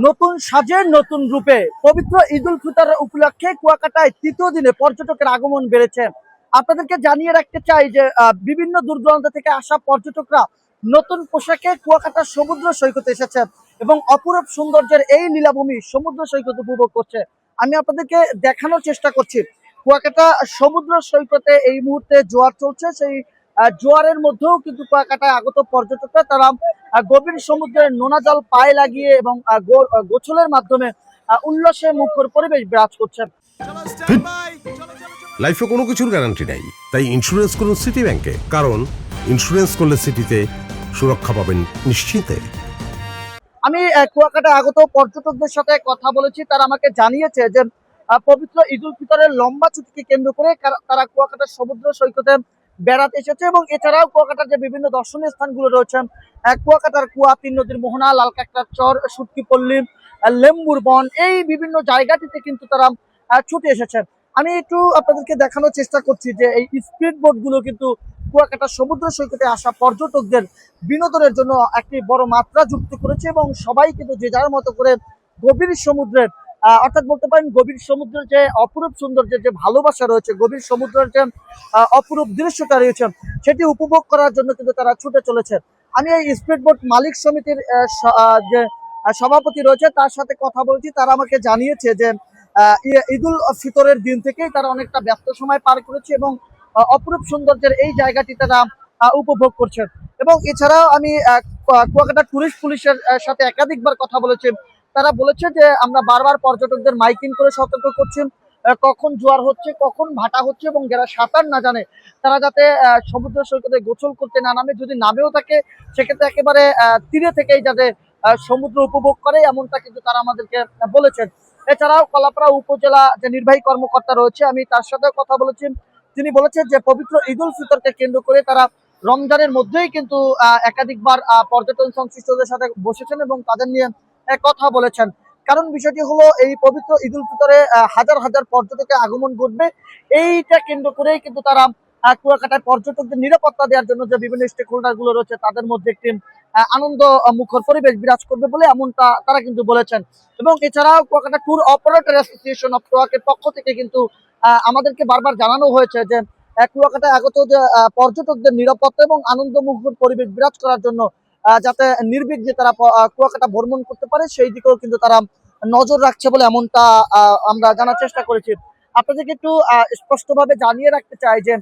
নতুন সাজের নতুন রূপে পবিত্র ঈদ উল ফিতর উপলক্ষে কুয়াকাটায় তৃতীয় দিনে পর্যটকের আগমন বেড়েছে। আপনাদেরকে জানিয়ে রাখতে চাই যে বিভিন্ন দূর দূরান্ত থেকে আসা পর্যটকরা নতুন পোশাকে কুয়াকাটার সমুদ্র সৈকতে এসেছে এবং অপরূপ সৌন্দর্যের এই লীলাভূমি সমুদ্র সৈকত উপভোগ করছে। আমি আপনাদেরকে দেখানোর চেষ্টা করছি কুয়াকাটা সমুদ্র সৈকতে এই মুহূর্তে জোয়ার চলছে। সেই জোয়ারের মধ্যেও কিন্তু কুয়াকাটায় আগত পর্যটকরা তারা গভীর সমুদ্রের নোনা জল পায়ে লাগিয়ে এবং গোসলের মাধ্যমে উল্লাসে মুখর পরিবেশ বিরাজ করছে। লাইফে কোনো কিছুর গ্যারান্টি নাই, তাই ইন্স্যুরেন্স করুন সিটি ব্যাংকে, কারণ ইন্স্যুরেন্স করলে সিটিতে সুরক্ষা পাবেন নিশ্চিন্তে। আমি কুয়াকাটায় আগত পর্যটকদের সাথে কথা বলেছি, তারা আমাকে জানিয়েছে যে পবিত্র ঈদ উল ফিতরের লম্বা ছুটিকে কেন্দ্র করে তারা কুয়াকাটার সমুদ্র সৈকতে বেড়াতে এসেছে এবং এছাড়াও কুয়াকাটার যে বিভিন্ন দর্শনীয় স্থানগুলো রয়েছে, কুয়াকাটার কুয়া, তিন নদীর মোহনা, লালকাঁকড়ার চর, সুটকিপল্লী, লেম্বুর বন, এই বিভিন্ন জায়গাটিতে কিন্তু তারা ছুটে এসেছে। আমি একটু আপনাদেরকে দেখানোর চেষ্টা করছি যে এই স্পিড বোট গুলো কিন্তু কুয়াকাটা সমুদ্র সৈকতে আসা পর্যটকদের বিনোদনের জন্য একটি বড় মাত্রা যুক্ত করেছে এবং সবাই কিন্তু যে যার মতো করে গভীর সমুদ্রের অর্থাৎ বলতে পারেন গভীর সমুদ্রের যে অপরূপ সৌন্দর্যের যে ভালোবাসা রয়েছে, গভীর সমুদ্রের যে অপরূপ দৃশ্যটা রয়েছে, সেটি উপভোগ করার জন্য কিন্তু তারা ছুটে চলেছে। আমি এই স্পিড বোট মালিক সমিতির যে সভাপতি রয়েছে তার সাথে কথা বলছি। তারা আমাকে জানিয়েছে যে ঈদ উল ফিতরের দিন থেকেই তারা অনেকটা ব্যস্ত সময় পার করেছে এবং অপরূপ সৌন্দর্যের এই জায়গাটি তারা উপভোগ করছে। এবং এছাড়াও আমি কুয়াকাটা টুরিস্ট পুলিশের সাথে একাধিকবার কথা বলেছি। তারা বলেছে যে আমরা বারবার পর্যটকদের মাইকিং করে সতর্ক করছি কখন জোয়ার হচ্ছে, কখন ভাটা হচ্ছে, এবং যারা সাঁতার না জানে তারা যাতে সমুদ্র সৈকতে গোসল করতে না নামে, যদি নামেও থাকে সেক্ষেত্রে একেবারে তীরে থেকেই যাতে সমুদ্র উপভোগ করে, এমনটা কিন্তু তারা আমাদেরকে বলেছেন। এছাড়াও কলাপাড়া উপজেলা যে নির্বাহী কর্মকর্তা রয়েছে, আমি তার সাথেও কথা বলেছি। তিনি বলেছেন যে পবিত্র ঈদ উল ফিতরকে কেন্দ্র করে তারা রমজানের মধ্যেই কিন্তু একাধিকবার পর্যটন সংশ্লিষ্টদের সাথে বসেছেন এবং তাদের নিয়ে কথা বলেছেন। কারণ বিষয়টি হলো এই পবিত্র ঈদ উল ফিতরে হাজার হাজার পর্যটকের আগমন ঘটবে, এইটা কেন্দ্র করেই কিন্তু তারা কুয়াকাটায় পর্যটকদের নিরাপত্তা দেওয়ার জন্য যে বিভিন্ন স্টেক হোল্ডার গুলো রয়েছে তাদের মধ্যে একটি আনন্দ মুখর পরিবেশ বিরাজ করবে বলে এমনটা তারা কিন্তু বলেছেন। এবং এছাড়াও Kuakata tour operator association of কুয়াকাটার পক্ষ থেকে কিন্তু আমাদেরকে বারবার জানানো হয়েছে যে কুয়াকাটায় আগত যে পর্যটকদের নিরাপত্তা এবং আনন্দ মুখর পরিবেশ বিরাজ করার জন্য যাতে নির্বিঘ্নে তারা কুয়াকাটা ভ্রমণ করতে পারে সেই দিকেও কিন্তু তারা নজর রাখছে বলে এমনটা আমরা জানার চেষ্টা করেছি। আপনাদেরকে একটু স্পষ্টভাবে জানিয়ে রাখতে চাই যে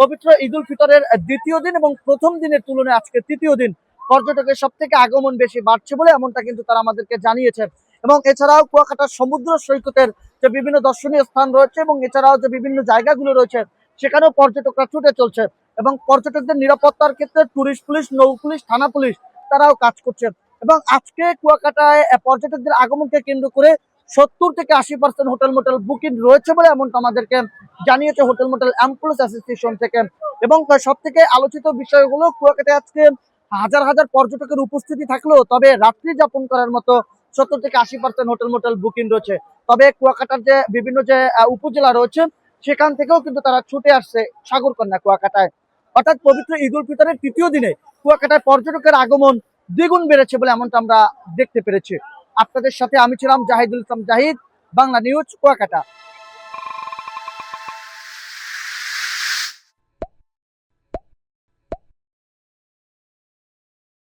পবিত্র ঈদ উল ফিতরের দ্বিতীয় দিন এবং প্রথম দিনের তুলনায় আজকে তৃতীয় দিন পর্যটকের সব থেকে আগমন বেশি বাড়ছে বলে এমনটা কিন্তু তারা আমাদেরকে জানিয়েছে। এবং এছাড়াও কুয়াকাটার সমুদ্র সৈকতের যে বিভিন্ন দর্শনীয় স্থান রয়েছে এবং এছাড়াও যে বিভিন্ন জায়গাগুলো রয়েছে সেখানেও পর্যটকরা ছুটে চলছে এবং পর্যটকদের নিরাপত্তার ক্ষেত্রে টুরিস্ট পুলিশ, নৌ পুলিশ, থানা পুলিশ তারাও কাজ করছে। এবং আজকে কুয়াকাটায় পর্যটকদের আগমনকে কেন্দ্র করে 70 থেকে 80% হোটেল মোটেল বুকিং রয়েছে বলে এমনটা আমাদেরকে জানিয়েছে হোটেল মোটেল এমপ্লয়িজ অ্যাসোসিয়েশন থেকে। এবং সব থেকে আলোচিত বিষয় হলো কুয়াকাটায় আজকে হাজার হাজার পর্যটকের উপস্থিতি থাকলেও তবে রাত্রি যাপন করার মতো 70 থেকে 80% হোটেল মোটেল বুকিং রয়েছে। তবে কুয়াকাটার যে বিভিন্ন যে উপজেলা রয়েছে সেখান থেকেও কিন্তু তারা ছুটে আসছে সাগরকন্যা কুয়াকাটায়। অর্থাৎ পবিত্র ঈদ উল ফিতরের তৃতীয় দিনে কুয়াকাটায় পর্যটকের আগমন দ্বিগুণ বেড়েছে বলে এমনটা আমরা দেখতে পেরেছি। আপনাদের সাথে আমি ছিলাম জাহিদুল ইসলাম জাহিদ, বাংলা নিউজ, কুয়াকাটা।